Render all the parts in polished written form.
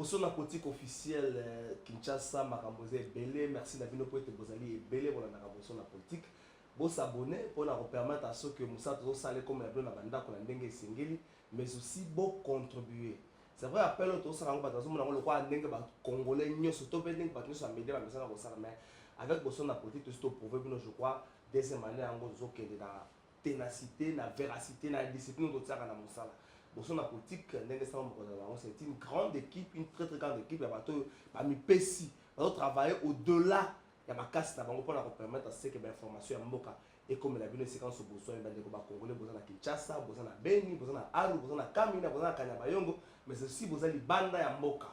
Bosso na politique officielle Kinshasa Makamboze Belé, merci Nabino pour être Bozali et Belé pour la Bosso na politique. Bon s'abonner pour permettre à ceux que Moussa Tozo Salé comme la blonde banda qu'on a dengue singeli, mais aussi bon contribuer. C'est vrai appel au Tozo Salé parce que mon le quoi dengue ba congolais nyo surtout dengue ba nyo samedi ba message na Bossa mais avec Bosso na politique tout prouver que je crois deuxième année en gros zo que la ténacité, la véracité, la discipline de ça na Moussa. Bosso na politique c'est une grande équipe, une très très grande équipe. Il y a bateau parmi Pessi, on travailler au-delà. Il y a ma casse là, on peut permettre à ce que l'information est moka et comme la ville séquence besoin de Congolais, besoin de Kinshasa, besoin de Beni, besoin de Aru, besoin de Kamina, besoin de Kanyabayongo, mais aussi besoin de banda ya moka.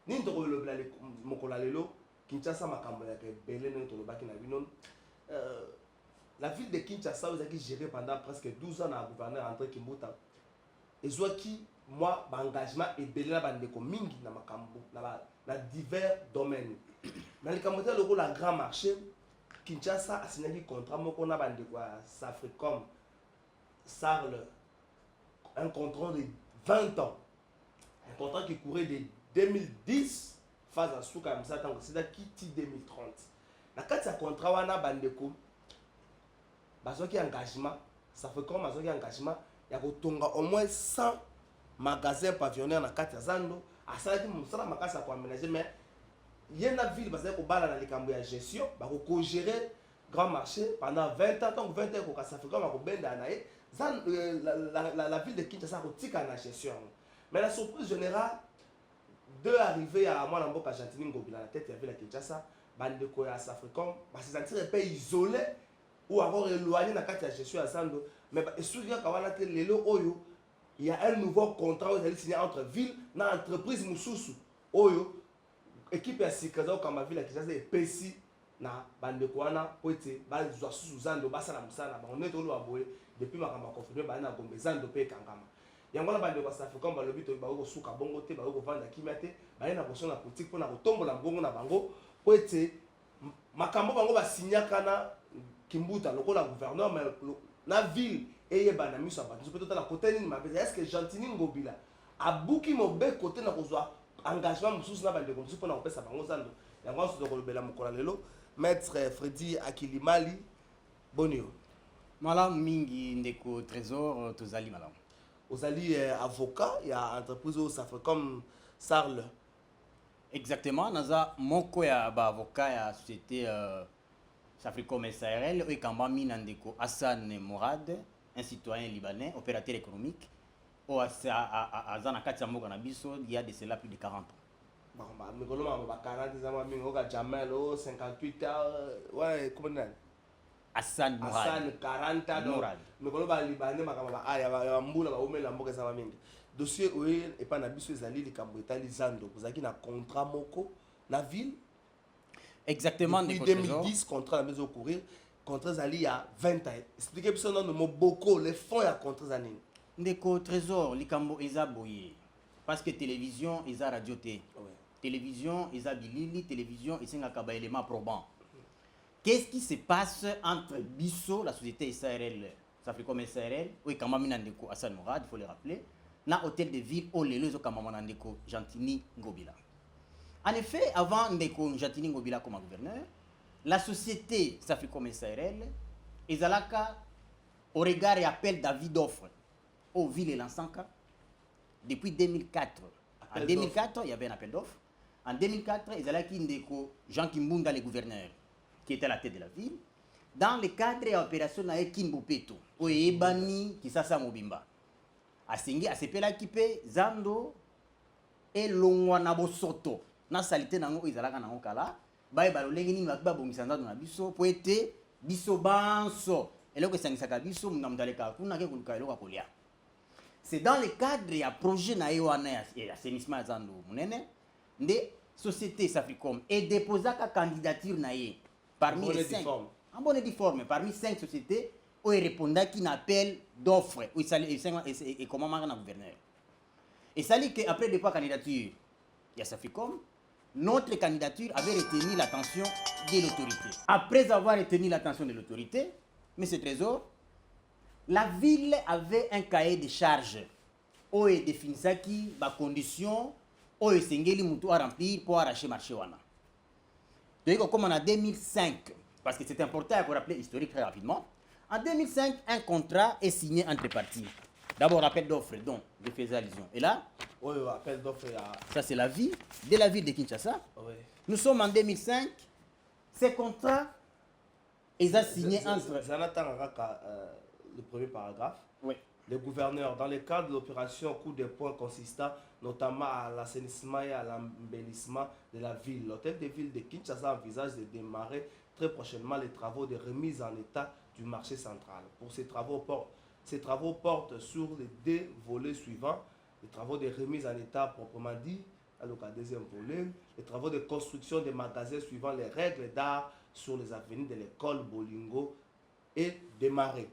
Ni to le blale mokola lelo Kinshasa makambo ya belé to le baki na binon. La ville de Kinshasa vous avez géré pendant presque 12 ans na gouverneur André Kimbuta. Et soit qui moi engagement et belé na bandeko mingi na makambo na divers domaines. Dans le Cameroun le la grand marché Kinshasa a signé un contrat moko na bandeko Safricom Sarle un contrat de 20 ans. Un contrat qui courait de 2010 phase à souka comme ça tant que c'est qui 2030. La carte de contrat wana bandeko bazo qui engagement Safricom bazo qui engagement il y a au moins 100 magasins pavillonnaires na carte zando à ça qui musala makasa ko aménager mais il y a une ville parce que bala na likambo ya gestion ba ko gérer grand marché pendant 20 ans tant que 20 ans ko Safricom ba ko benda na la ville de Kinshasa ko tika na gestion. Mais la surprise générale de arriver à moi dans Mboka Jantini Ngobila la tête de la ville de Kinshasa bandeko ya Safricom ba se sentir un peu isolé ou encore éloigné na carte de gestion à Sando mais souviens quand on a été lelo oyo il y a un nouveau contrat qui est signé entre ville na entreprise mususu oyo équipe ya sikaza comme ma ville ya Kinshasa et Pessi na bandeko wana po ete ba zwa susu Zando basala musala ba on est tolo aboye depuis makamba confirmer ba na Gombe Zando pe kangama yango na bandeko ya Safricom ba lobi to ba ko suka bongo te ba ko vanda kimia te ba na position na politique pour na kotombola mbongo na bango po ete makambo bango ba signaka na Kimbuta lokola gouverneur mais la ville et ba na miso ba peut être la côté ni ma est-ce que Jantini Ngobila abuki mobe côté na kozwa engagement mususu na bandeko mususu pona kopesa bango Zando yango so ko lobela mokola lelo maître Freddy Akilimali bonio malam mingi ndeko trésor tozali malam ozali avocat il y a entreprise au Safricom Sarle exactement naza moko ya ba avocat ya société Safricom SARL et kambami nandeko Hassan Mourad un citoyen libanais opérateur économique au azana kati ya mboka na biso il y a de cela plus de 40 ans bon ba mikolo ba 40 ans mingi oka Jamel 58 ans ouais comment dire Hassan Mourad Hassan 40 ans Mourad mikolo ba libanais makamba ba aya ba mbula ba omela mboka za mingi dossier oyo et pas na biso ezali likambo etali Zando kozaki na contrat moko na ville exactement depuis 2010 contrat la maison courir contrat zali ya 20 ans expliquez biso non mo boko les fonds ya contrat zani ndeko trésor likambo eza boye parce que télévision eza radio te télévision eza bilili télévision esengaka ba élément probant qu'est-ce qui se passe entre biso la société SARL Safricom SARL oui quand même ndeko Hassan Mourad il faut le rappeler na hôtel de ville au lelo zo kama ndeko Jantini Ngobila. En effet, avant ndeko Jantini Ngobila comme gouverneur, la société Safricom SARL ezalaka au regard et appel d'avis d'offres aux villes et l'ensanka depuis 2004. En 2004, il y avait un appel d'offres. En 2004, ezalaki ndeko Jean Kimbunda le gouverneur qui était à la tête de la ville dans le cadre de l'opération na Kimbopeto oyebani Kisasa Mobimba. Asengi asepela kipe Zando et longwa na bosoto na salité nango ezalaka nango kala baye balolenge nini bakba bongisa Zando na biso po ete biso banso eloko esangisaka biso munga mudaleka kuna ke kuluka eloko kolia. C'est dans le cadre ya projet na wana ya assainissement ya Zando munene nde société Safricom et déposaka candidature na ye parmi les 5 en bonne et due forme parmi 5 sociétés où il répondait qu'il appel d'offres et comment marquer le gouverneur. Et ça dit qu'après deux fois candidature, il y a Safricom, notre candidature avait retenu l'attention de l'autorité. Après avoir retenu l'attention de l'autorité, M. Trésor, la ville avait un cahier de charges où il définissait qui, les conditions oyo esengeli mutu a remplir pour arracher marché wana. Donc comme en 2005, parce que c'est important à rappeler historique très rapidement, en 2005, un contrat est signé entre parties. D'abord, appel d'offres, donc, je faisais allusion. Et là, oui, appel d'offres. Ça c'est la vie, de la ville de Kinshasa. Oui. Nous sommes en 2005, ces contrats, ils ont signé entre... Le premier paragraphe. Oui. Les gouverneurs, dans le cadre de l'opération coup de poing consistant notamment à l'assainissement et à l'embellissement de la ville, l'hôtel de ville de Kinshasa envisage de démarrer très prochainement les travaux de remise en état du marché central. Pour ces travaux portent sur les deux volets suivants: les travaux de remise en état proprement dit, alors qu'à deuxième volet, les travaux de construction des magasins suivant les règles d'art sur les avenues de l'école Bolingo et démarrer.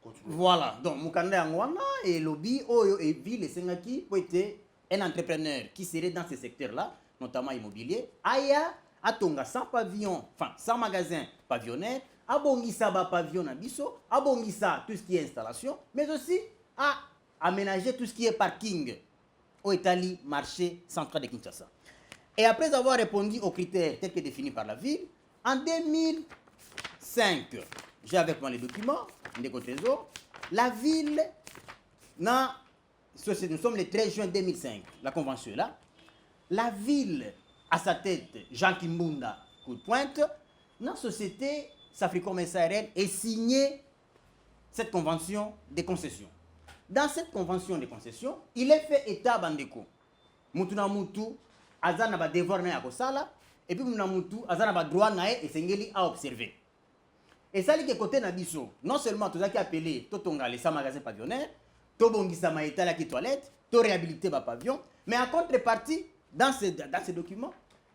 Continue. Voilà, donc Mukanda Yangwana et Lobby, Oyo et Ville et Sengaki peut être un entrepreneur qui serait dans ce secteur-là, notamment immobilier. Aya, Atonga, sans pavillon, enfin sans magasin pavillonnaire, Abongisa ba pavillon na biso, Abongisa tout ce qui est installation, mais aussi à aménager tout ce qui est parking au Italie, marché central de Kinshasa. Et après avoir répondu aux critères tels que définis par la ville, en 2005, j'ai avec moi les documents, des trésor, la ville, nous sommes le 13 juin 2005, la convention est là, la ville, à sa tête, Jean Kimbunda, coup de pointe, dans la société Safricom SARL est signé cette convention de concession. Dans cette convention de concession, il est fait état bandeko. Mutu na mutu, azana ba devoir na yakosala, et puis muna mutu, azana ba droit na et sengeli à observer. Et ça, c'est côté Nabiso. Non seulement tout ça qui appelé Totonga les 100 magasins pavillonnaires, Tobongisa Maïta la qui toilette, to réhabiliter ma pavillon, mais en contrepartie, dans ce document,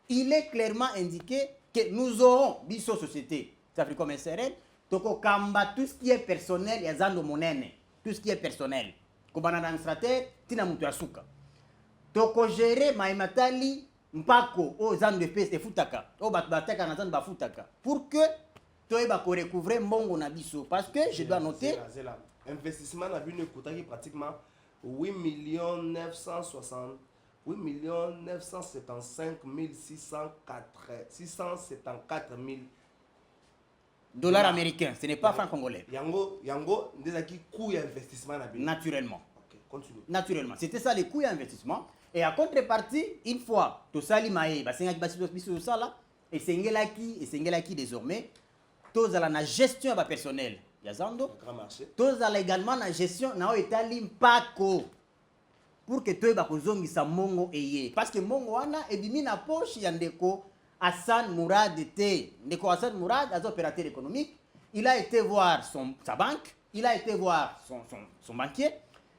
il est clairement indiqué que nous aurons, Biso Société, Safricom SRL, Toko Kamba, tout ce qui est personnel, et Zando Monene, tout ce qui est personnel. Kobana administrateur, Tina Mutuasuka. Toko gérer Maïmatali, Mpako, o Zando de Peste et Futaka, o Bataka Nazan Bafutaka, pour que Toyeba ko recouvrer mbongo na biso parce que je dois noter investissement na bino qui pratiquement 8 975 674 000 dollars américains, ce n'est pas franc congolais. Yango ndezaki coût d'investissement na bino. Naturellement. OK, continue. Naturellement, c'était ça les coûts d'investissement et à contrepartie, une fois to sali maé ba senga biso ça là et sengelaki désormais tous à la gestion de personnel yazando grand marché tous à également la gestion na etali mpako pour que toi ba kozongisa mongo eye parce que mongo wana ebimi na poche ya ndeko Hassan Mourad te ndeko Hassan Mourad as opérateur économique, il a été voir sa banque, il a été voir son banquier,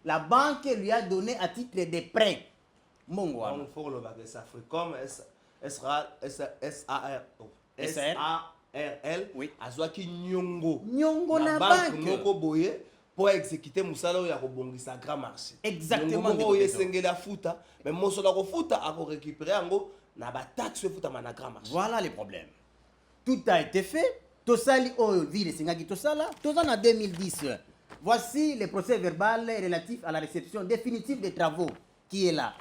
la banque lui a donné à titre de prêt mongo wana. Donc faut le baguer ça Africom SARL, oui. Azwaki nyongo na banque moko boye pour exécuter musala ya kobongisa grand marché. Exactement. Nyongo boye sengela futa, mais mosola ko futa a ko récupérer yango na ba taxe futa na grand marché. Voilà les problèmes. Tout a été fait. Tosali o ville sengaki tosala, en 2010. Voici le procès verbal relatif à la réception définitive des travaux qui est là.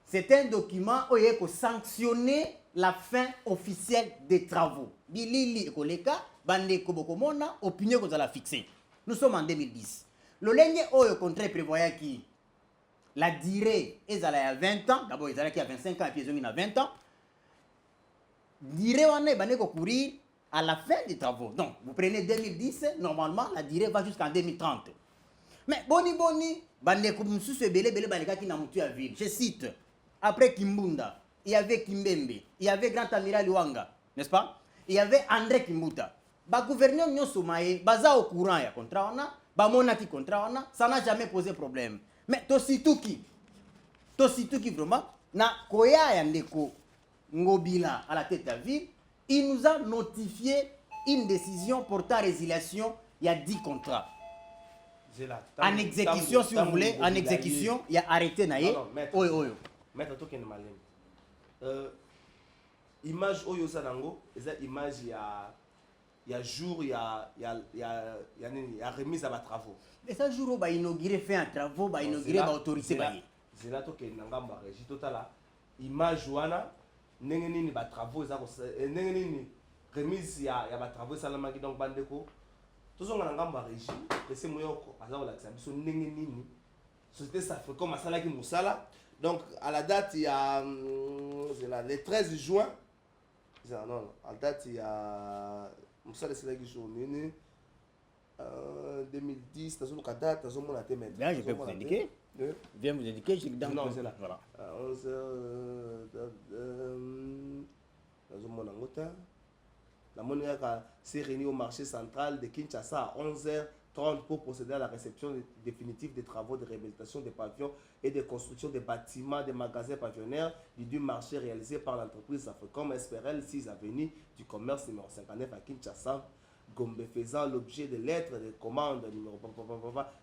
C'est un document où il y a sanctionner la fin officielle des travaux. Bilili Ekoleka, Bande Kobokomona, opinion qu'on a fixée. Nous sommes en 2010. Le lenge au contrat prévoyait qui la durée est à 20 ans. D'abord, ils allaient à 25 ans et puis ils ont mis à 20 ans. Durée on est courir à la fin des travaux. Donc, vous prenez 2010, normalement, la durée va jusqu'en 2030. Mais boni, Bande Koumoussou se belé Baleka qui n'a moutu à ville. Je cite, après Kimbunda, il y avait Kimbembe, il y avait Grand Amiral Luanga, n'est-ce pas? Il y avait André Kimbuta. Ba gouverneur Nyosumae, baza au courant ya contrat on a, ba monaki contrat on a, ça n'a jamais posé problème. Mais Tosituki vraiment, na koya ya ndeko Ngobila à la tête de la ville, il nous a notifié une décision portant résiliation, il y a 10 contrats. En exécution, si vous voulez, en exécution, il y a arrêté naïe. Oyo. Maître Token Malem. Image Oyo Sanango, c'est image il y a jour, il y a remise à ma travaux. Et ça jour où bah inauguré fait un travaux, bah inauguré bah autorité bah. zela to ke nangamba régie totala image wana ndenge nini ba travaux za ndenge nini remise ya ba travaux salamaki donc bandeko tozonga nangamba régie pese moyoko aza kolakisa biso ndenge nini société Safricom asalaki musala. Donc à la date il y a le 13 juin non à la date il y a musala esalaki jour nini 2010 tazo ka date tazo mona te même. Bien, je peux vous indiquer. Viens vous indiquer, je dans non, c'est là. Voilà. 11h tazo mona ngota. La monnaie s'est réunie au marché central de Kinshasa à 11h30 pour procéder à la réception définitive des travaux de réhabilitation des pavillons et de construction des bâtiments des magasins pavillonnaires du marché réalisé par l'entreprise Safricom SPRL 6 avenue du commerce numéro 59 à Kinshasa. Gombe faisant l'objet de lettres de commande numéro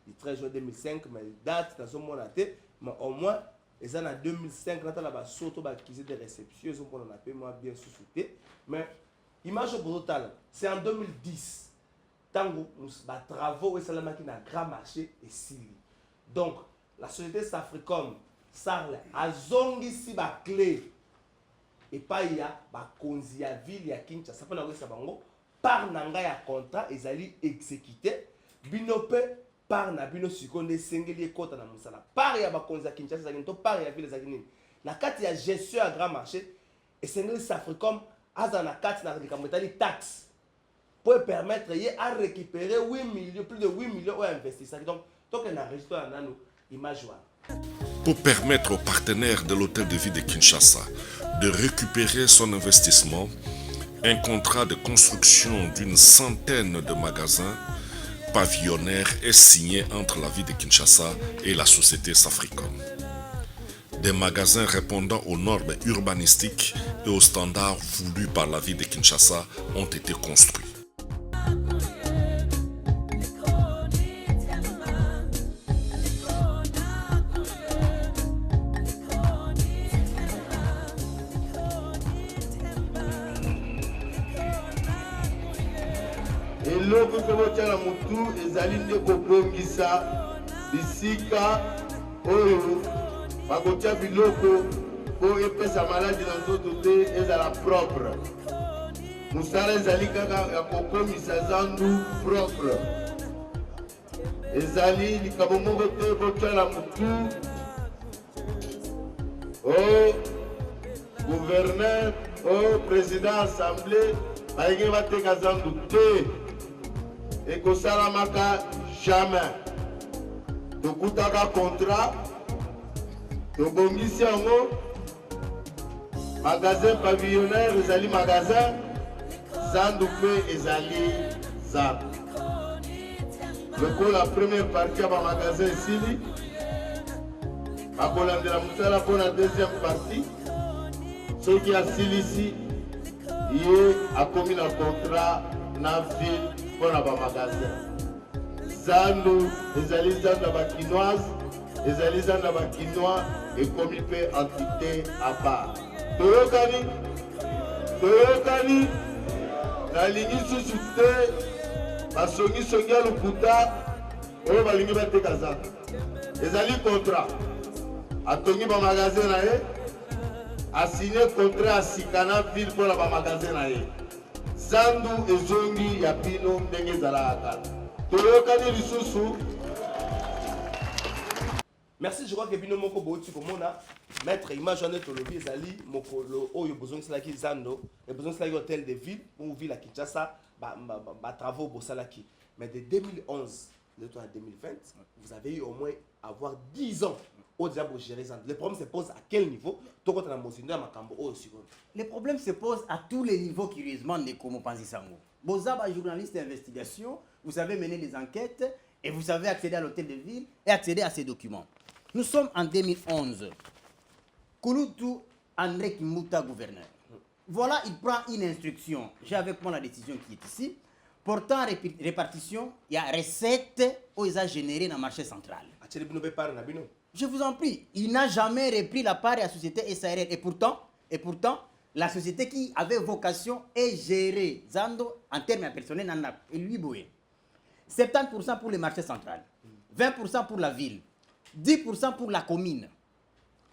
du 13 juin 2005, mais date dans ce moment-là, mais au moins, les années 2005, là, la surtout acquis des réceptions, ils ont moi bien sous-souté. Mais image au total, c'est en 2010, tant que les travaux et ça qui n'a grand marché et si. Donc, la société Safricom, Sarle, a zongi si ba clé et pas il y a ba konzia ville ya Kinshasa, ça peut n'avoir ça bango. Par nanga ya contrat ezali exécuté binope par na bino sikonde sengeli ekota na musala par ya bakonza Kinshasa zakini to par ya ville zakini na kati ya gestion à grand marché et sengeli Safricom aza na kati na likamotali taxe pour permettre y à récupérer 8 millions plus de 8 millions au investisseurs donc que na registre na nous image wana. Pour permettre aux partenaires de l'hôtel de ville de Kinshasa de récupérer son investissement, un contrat de construction d'une centaine de magasins pavillonnaires est signé entre la ville de Kinshasa et la société Safricom. Des magasins répondant aux normes urbanistiques et aux standards voulus par la ville de Kinshasa ont été construits. eloko kobotia na mutu ezali nde kobongisa bisika oyo bakotia biloko po epesa maladi na nzoto te ezala propre. Musala ezali kaka ya kokomisa zandu propre. Ezali likambo moko te botia na mutu o gouverneur o président assemblée balingi bateka zandu te. Et que ça la jamais. Donc, tu as un contrat, tu as un magasin pavillonnaire, les alliés magasins, Zandoupé et Zali Zab. Donc, la première partie de magasin ici, à la deuxième partie, ce qui a ici, il a commis un contrat dans la ville. Pour la magasin. Zandu, les alizans de la quinoise, les alizans de la quinoa et comité entité à part. Toyokani, la ligne sous-souté, la songi songi à l'uputa, on va ligne battre Kazan. Les alliés contrat, à Tongi ba magasin a signé contrat à Sikana ville pour la magasin. Zandu ezongi ya pino ndenge zalaka. Toyokani lisusu. Merci, je crois que bino moko boti komona mettre image en etolobi ezali mokolo oyo bozongi salaki Zando et bozongi salaki hôtel de ville ou ville à Kinshasa ba travaux bosalaki. Mais de 2011 à 2020, vous avez eu au moins avoir 10 ans au déjà pour gérer Zando. Le problème se pose à quel niveau? Les problèmes se posent à tous les niveaux, curieusement, de Komo Panzisango. Bozaba, journaliste d'investigation, vous savez mener les enquêtes et vous savez accéder à l'hôtel de ville et accéder à ces documents. Nous sommes en 2011. Kouloutou André Kimouta, gouverneur. Voilà, il prend une instruction. J'ai avec moi la décision qui est ici. Portant répartition, il y a recette aux a généré dans le marché central. Je vous en prie, il n'a jamais repris la part de la société SARL. Et pourtant, la société qui avait vocation est gérée Zando en termes personnels et lui boué. 70% pour le marché central, 20% pour la ville, 10% pour la commune.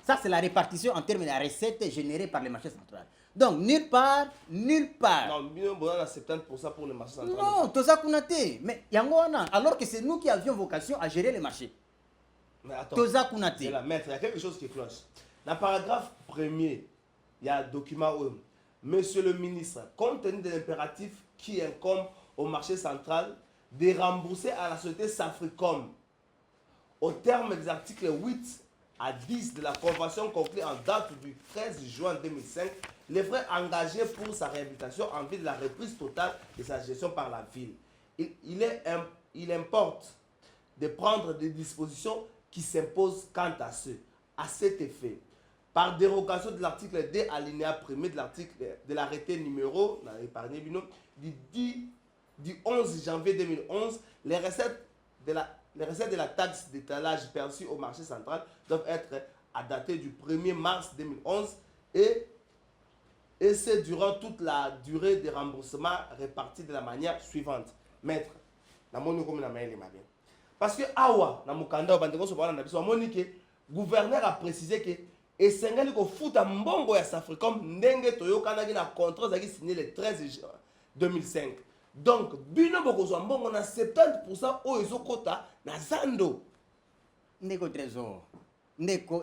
Ça, c'est la répartition en termes de la recette générée par le marché central. Donc, nulle part. Non, bien, bon, on a 70% pour le marché central. Non, tout ça qu'on a été. Mais Yangoana, alors que c'est nous qui avions vocation à gérer les marchés. Mais attends, Tout ça qu'on a c'est été. la maître, il y a quelque chose qui cloche. Dans le paragraphe premier, il y a un document où, Monsieur le ministre, compte tenu de l'impératif qui incombe au marché central, de rembourser à la société Safricom, au terme des articles 8 à 10 de la convention conclue en date du 13 juin 2005, les frais engagés pour sa réhabilitation en vue de la reprise totale de sa gestion par la ville. Il importe de prendre des dispositions qui s'imposent quant à cet effet. Par dérogation de l'article 2 alinéa 1er de l'arrêté numéro du 11 janvier 2011, les recettes de la taxe d'étalage perçue au marché central doivent être à dater du 1er mars 2011 et c'est durant toute la durée des remboursements répartis de la manière suivante. Maître, parce que awa na mukanda bandeko so bana na biso amoni ke gouverneur a précisé que esengeli ko futa mbongo ya Safricom ndenge toyokanaki na contrat zaki signé le 13 juin 2005. Donc bino bokozwa mbongo na 70% oyo ezokota na zando. Ndeko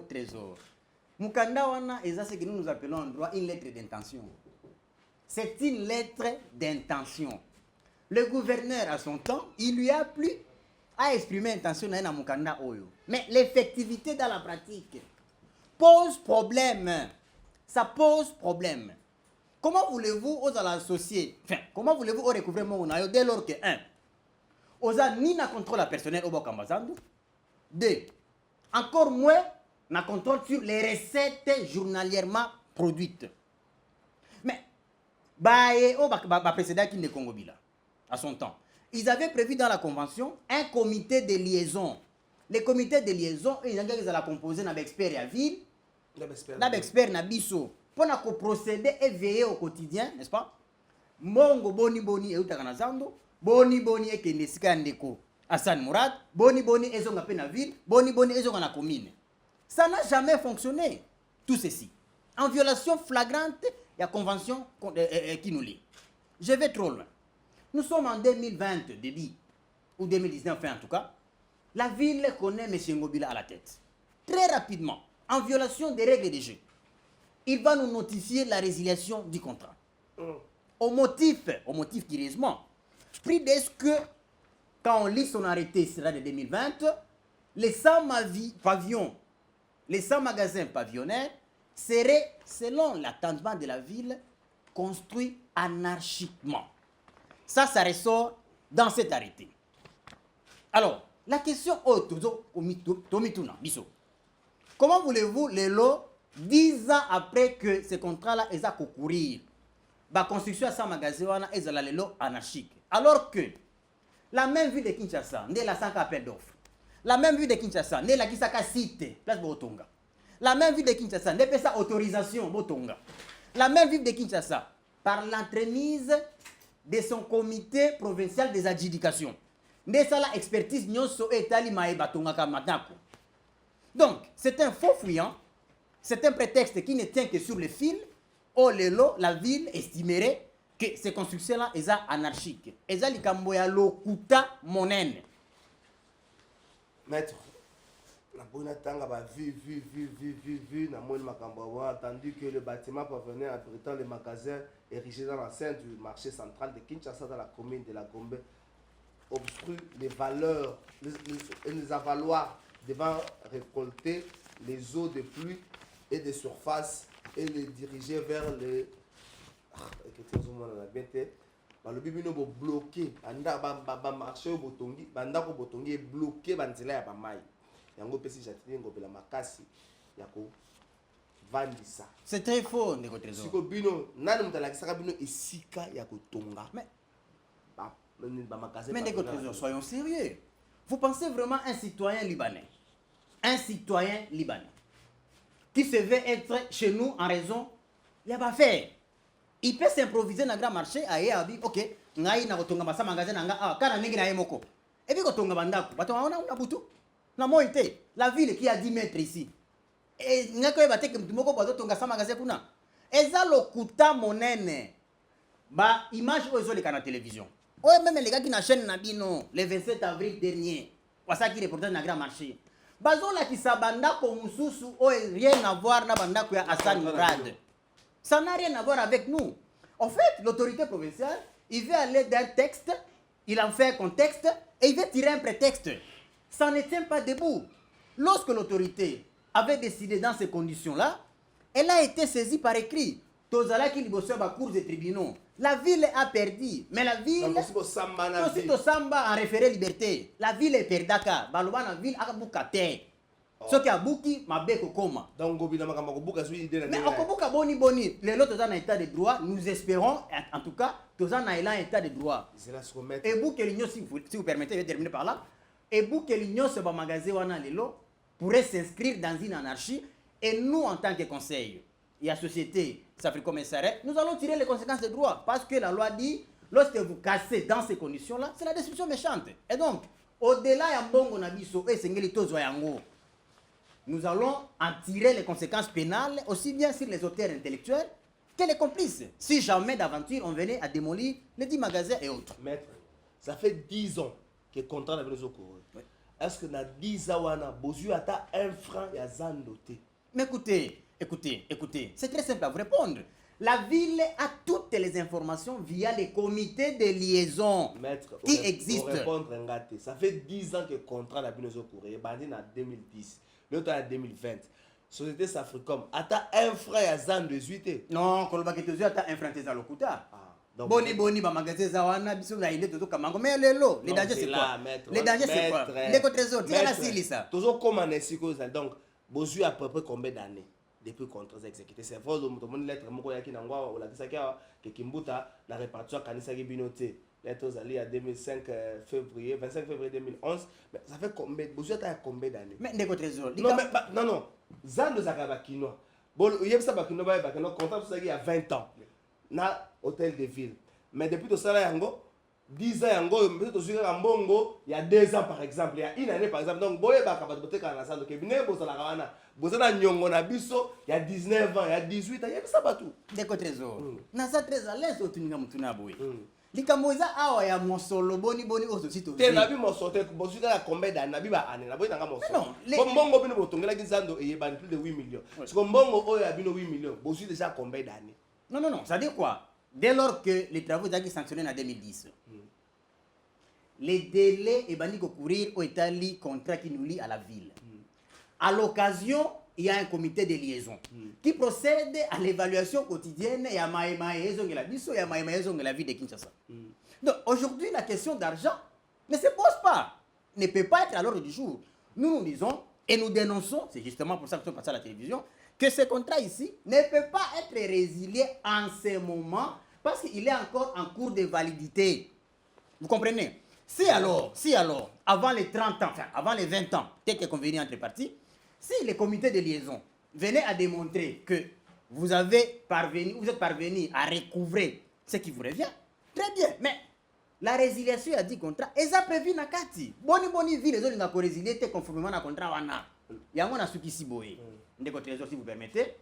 trésor. Mukanda wana eza ce que nous appelons en droit une lettre d'intention. C'est une lettre d'intention. Le gouverneur à son temps, il lui a plu à exprimer intention na Mukanda oyo. Mais l'effectivité dans la pratique pose problème. Ça pose problème. Comment voulez-vous aux associer, enfin, comment voulez-vous au recouvrement dès lors que 1, osa ni na contrôle personnel au Bokambazando, 2, encore moins na contrôle sur les recettes journalièrement produites. Mais précédent qui ne Congo Bila à son temps, ils avaient prévu dans la convention un comité de liaison. Les comités de liaison, ils allaient la composer d'un expert à ville, d'un expert na biso, pour procéder et veiller au quotidien, n'est-ce pas? Mongo boni et utakanazando, boni et kenesika ndeko Hassan Mourad, boni et zonga pe na ville, boni et zonga na commune. Ça n'a jamais fonctionné. Tout ceci en violation flagrante de la convention qui nous lie. Je vais trop loin. Nous sommes en 2020, début, ou 2019 en tout cas. La ville connaît M. Ngobila à la tête. Très rapidement, en violation des règles du jeu, il va nous notifier la résiliation du contrat. Au motif curieusement, pris dès que, quand on lit son arrêté, sera de 2020, les 100 pavillons, les 100 magasins pavillonnaires seraient, selon l'attendement de la ville, construits anarchiquement. Ça ressort dans cet arrêté. Alors, la question comment voulez-vous les lots 10 ans après que ce contrat-là est à concourir, la construction à 100 magasins est les lots anarchiques. Alors que la même ville de Kinshasa, n'est la 5 appel d'offres. La même ville de Kinshasa, n'est la Kisaka Cité, place Botonga. La même ville de Kinshasa, n'est pas sa autorisation, Botonga. La même ville de Kinshasa, par l'entremise de son comité provincial des adjudications. N'est ça la expertise nyonso etali maeba Tonga kamatako. Donc, c'est un faux fuyant, c'est un prétexte qui ne tient que sur le fil. Oh lelo, la ville estimerait que ces constructions-là sont anarchiques. Elles sont likamboya lokuta monene. Maître, la bonne tanga va vu, na mon makambo a entendu que le bâtiment parvenait abritant les magasins érigés dans l'enceinte du marché central de Kinshasa dans la commune de la Gombe obstrue les valeurs, les avaloirs devant récolter les eaux de pluie et de surface et les diriger vers les le bibino bo bloqué anda ba marché au botongi banda ko botongi bloqué banzela ya ba mai yango pesi jatini ngobela makasi yako vandisa. C'est très faux ndeko trésor. Siko bino nani mutalakisaka bino esika ya kotonga. Mais ndeko trésor, soyons sérieux. Vous pensez vraiment un citoyen libanais qui se veut être chez nous en raison, il a pas fait. Il peut s'improviser dans le grand marché, ok, ngai na kotonga basa magasin nanga kana ningi na yemoko. Et puis kotonga bandako, bato wana una butu. Na moite, la ville qui a 10 mètres ici. et ngako ebate ke mtumoko bazo tonga sa magasin kuna eza lokuta monene ba image oyo ezoleka na télévision oyo même elekaki na chaîne na bino le 27 avril dernier wasaki reportage na grand marché bazolakisa bandako mususu oyo rien à voir na bandako ya Hassan Mourad. Ça n'a rien à voir avec nous. En fait, l'autorité provinciale, il veut aller d'un texte, il en fait un contexte et il veut tirer un prétexte. Ça ne tient pas debout. Lorsque l'autorité avait décidé dans ces conditions-là, elle a été saisie par écrit. Tozala qui libosse ba cours des tribunaux. La ville a perdu, mais la ville aussi to samba en référé liberté. La ville est perdaka, baloba na ville akabukate. Ce qui a bouki mabeko koma. Donc gobi na makamako buka sui idée na. Mais okobuka boni les lots dans un état de droit, nous espérons en tout cas tozana na élan état de droit. C'est là se remettre. Et vous que l'union si vous permettez je vais terminer par là. Et vous que l'union se ba magasin wana lelo pourrait s'inscrire dans une anarchie et nous en tant que conseil et la société s'Africommissariat, nous allons tirer les conséquences des droits parce que la loi dit lorsque vous cassez dans ces conditions-là, c'est la destruction méchante. Et donc, au-delà ya mbongo na biso et sengeli tozo yango, nous allons en tirer les conséquences pénales aussi bien sur les auteurs intellectuels que les complices. Si jamais d'aventure on venait à démolir les 10 magasins et autres. Maître, ça fait 10 ans que le contrat avec les autres. Oui. Est-ce que dans 10 ans, on a besoin un franc et zandoté? Mais écoutez, c'est très simple à vous répondre. La ville a toutes les informations via les comités de liaison Maître, qui existent. Répondre, ça fait 10 ans que le contrat avec les autres est bandé en 2010. L'autre en 2020. Société Safricom, ata un franc et zandoté. Non, koloba ke tozo ata un franc et lokuta. Boni ba magasin za wana biso na ile tozo kamango mais lelo les dangers c'est quoi? Les dangers c'est quoi? Les trésors, tu as la ça. Tozo comme en sécurité donc besoin à peu près combien d'années depuis le contrat exécuté? C'est vrai, le monde lettre moko yaki na ngwa ou la kisaka que Kimbuta la répartition kanisa ki binoté. Lettre zali à 25 février 2011, mais ça fait combien besoin à combien d'années? Mais ndeko trésor. Non. Zando zakaba kino. Bon, yebsa ba kino ba kino contrat ça il y a 20 ans. Na hôtel de ville. Mais depuis tout ça là yango 10 ans yango peut-être sur mbongo il y a 2 ans par exemple, il y a une année par exemple. Donc boye ba kapata bote kana sando ke bine bo sala kana. Bozana nyongo na biso il y a 19 ans, il y a 18 ans, il y a ça pas tout. Ndeko trésor. Na ça très à l'aise otuninga mutuna boye. Likamboza awa ya mosolo boni oso sito. Te na bi mosote bosuka la combien d'années na bi ba année na boye nanga mosolo. Comme mbongo bino botongela kizando et ban plus de 8 millions. Parce que mbongo oyo ya bino 8 millions, bosu déjà combien d'années? Non, ça dit quoi? Dès lors que les travaux ont été sanctionnés en 2010, les délais et bandit courir au Italie contrat qui nous lie à la ville. À l'occasion, il y a un comité de liaison qui procède à l'évaluation quotidienne et à la vie de Kinshasa. Donc aujourd'hui, la question d'argent ne se pose pas, ne peut pas être à l'ordre du jour. Nous disons et nous dénonçons, c'est justement pour ça que nous passons à la télévision, que ce contrat ici ne peut pas être résilié en ce moment parce qu'il est encore en cours de validité. Vous comprenez? Si alors, avant les 30 ans, enfin avant les 20 ans, tel que convenu entre parties, si les comités de liaison venaient à démontrer que vous êtes parvenu à recouvrer ce qui vous revient, très bien. Mais la résiliation a dit contrat, et ça prévu na kati. Boni ville, les autres résilier conformément à contrat wana. Yango na suki si boye. Ndeko trésor si vous permettez.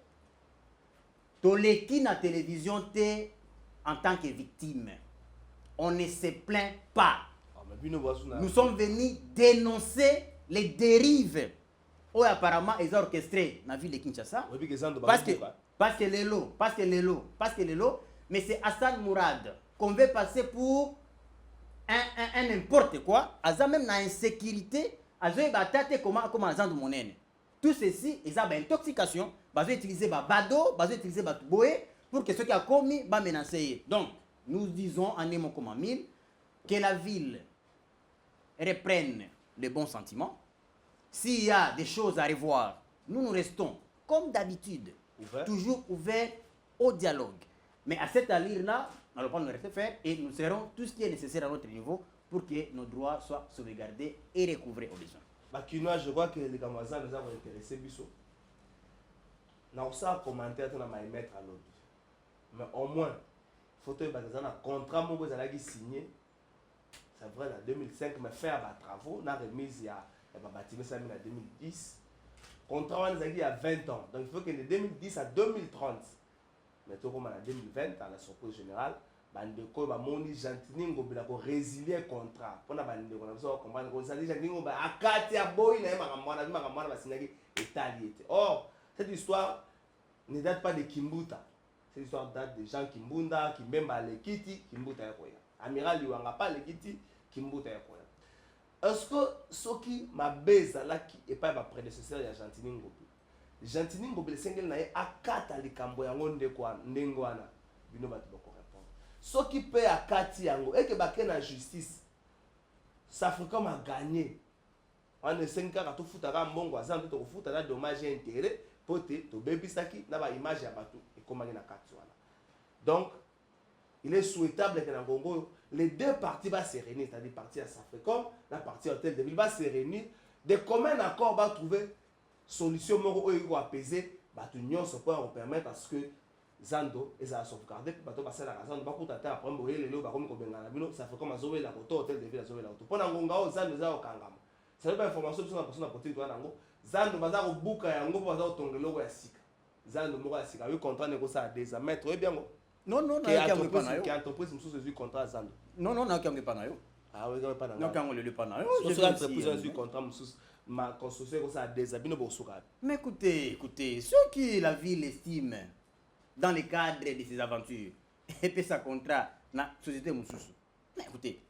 Toleki na télévision te en tant que victime. On ne se plaint pas. Nous sommes venus dénoncer les dérives. Oh, apparemment, ils ont orchestré dans la ville de Kinshasa. Parce que les lots, mais c'est Hassan Mourad qu'on veut passer pour un n'importe quoi. Azam même dans l'insécurité, Azam batate comment Azam de monnaie. Tout ceci, ils ont une intoxication. Ils vont utiliser bado, ils vont utiliser boé pour que ceux qui ont commis va menacer. Donc, nous disons en émo comme mille que la ville reprenne les bons sentiments. S'il y a des choses à revoir, nous restons, comme d'habitude, toujours ouverts au dialogue. Mais à cette allure-là, nous allons prendre le reste faire et nous ferons tout ce qui est nécessaire à notre niveau pour que nos droits soient sauvegardés et recouvrés au besoin. Bakinois, je vois que les Gamazans nous avons intéressé. Nous avons commenté à mettre à l'autre. Mais au moins, il faut que un contrat que signé. C'est vrai, en 2005, mais faire des travaux, on a remis il y a bâtiment ça en 2010. contrat il y a 20 ans. Donc il faut que de 2010 à 2030. Mais tout comme en 2020, à la surprise générale, bandeko ba moni gentini ngobela ko résilier contrat. Pona bandeko na biso comprendre ko ça déjà ngomba akati ya boy na makamwana basinaki etaliete. Or, cette histoire ne date pas de Kimbuta. Cette histoire date de Jean Kimbunda, Kimbemba Lekiti, Kimbuta Yakoya. Amiral Liwanga pas Lekiti, Kimbuta Yakoya. Est-ce que ce qui m'a baisé là qui est pas ma prédécesseur ya Gentini Ngobi. Gentini Ngobi le single na akata likambo yango ndekwa ndengwana bino batu bako répondre. Ce qui paye akati yango et que ba na justice. Safrika m'a gagné. On est 5 ans à tout foutre à mbongo azan tout foutre à dommage et intérêt pour te baby saki na ba image ya batu et comment na kati wana. Donc il est souhaitable que dans le Congo, les deux parties vont se réunir, c'est-à-dire la partie à Safricom, la partie Hôtel de Ville va se réunir, de commun accord va trouver solution où ils vont apaiser, l'union se peut permettre à ce que Zando et ça sauvegarder, bateau passer la Zando, pas pour t'attendre après mourir les lots, bah comme qu'on a vu, Safricom a sauvé la photo Hôtel de Ville a sauvé la photo. Pendant qu'on a Zando za au Kangam, ça veut pas information sur la personne à porter toi nango. Zando baza au bouka yango baza au tongelo ya sika. Zando moko ya sika, oui contrat négocier à des mettre, oui bien. Non, non, non, qui entreprise nous contrat Zando. Non, non, non, qui pas na yo. Ah oui, pas na. Non, quand on le pas na yo. Je suis entreprise sur contrat ma construction comme ça des abino bosuka. Mais écoutez, ce que la ville estime dans le cadre de ses aventures et puis sa contrat na société Moussousou. Mais écoutez,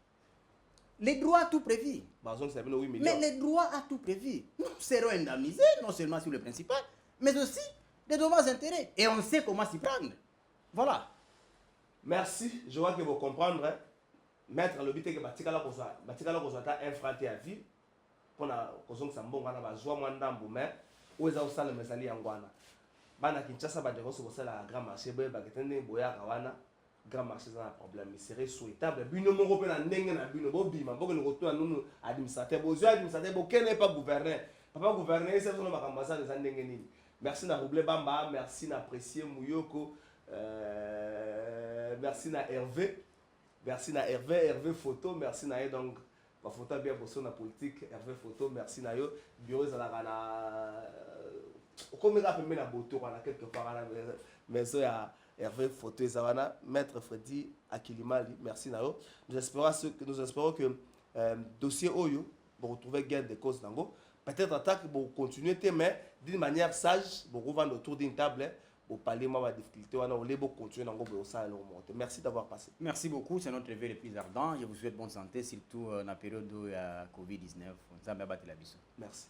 les droits tout prévu. Mais les droits à tout prévu. Nous serons indemnisés non seulement sur le principal, mais aussi des dommages intérêts. Et on sait comment s'y prendre. Voilà. Merci, je vois que vous comprendrez. Mettre le but que batikala kozata infranté à vie pour na kozong sambonga na bazwa mwandambu mais oza osala mesali yangwana. Bana Kinshasa ba dekoso kosala grand marché ba ketende boya kawana grand marché ça un problème. Il serait souhaitable bino moko pe na ndenge na bino bo bima boko ni koto nunu administrateur bozwa administrateur bo kene pas gouverner. Papa gouverner c'est son bakambasa de ndenge nini. Merci na Roublé Bamba, merci na apprécier Mouyoko. Merci na Hervé. Merci na Hervé photo, merci na donc ma photo bien bossé na politique, Hervé photo, merci na yo bureau za la comme il a fait na boto na quelque part na maison ya Hervé photo za wana maître Freddy Akilimali, merci na yo. Nous espérons que dossier oyo pour retrouver gain de cause nango peut-être attaque pour continuer mais d'une manière sage pour revendre autour d'une table. Au palais, ma difficulté, on a continuer dans ça. Merci d'avoir passé. Merci beaucoup, c'est notre réveil le plus ardent. Je vous souhaite bonne santé, surtout dans la période de Covid-19. Merci.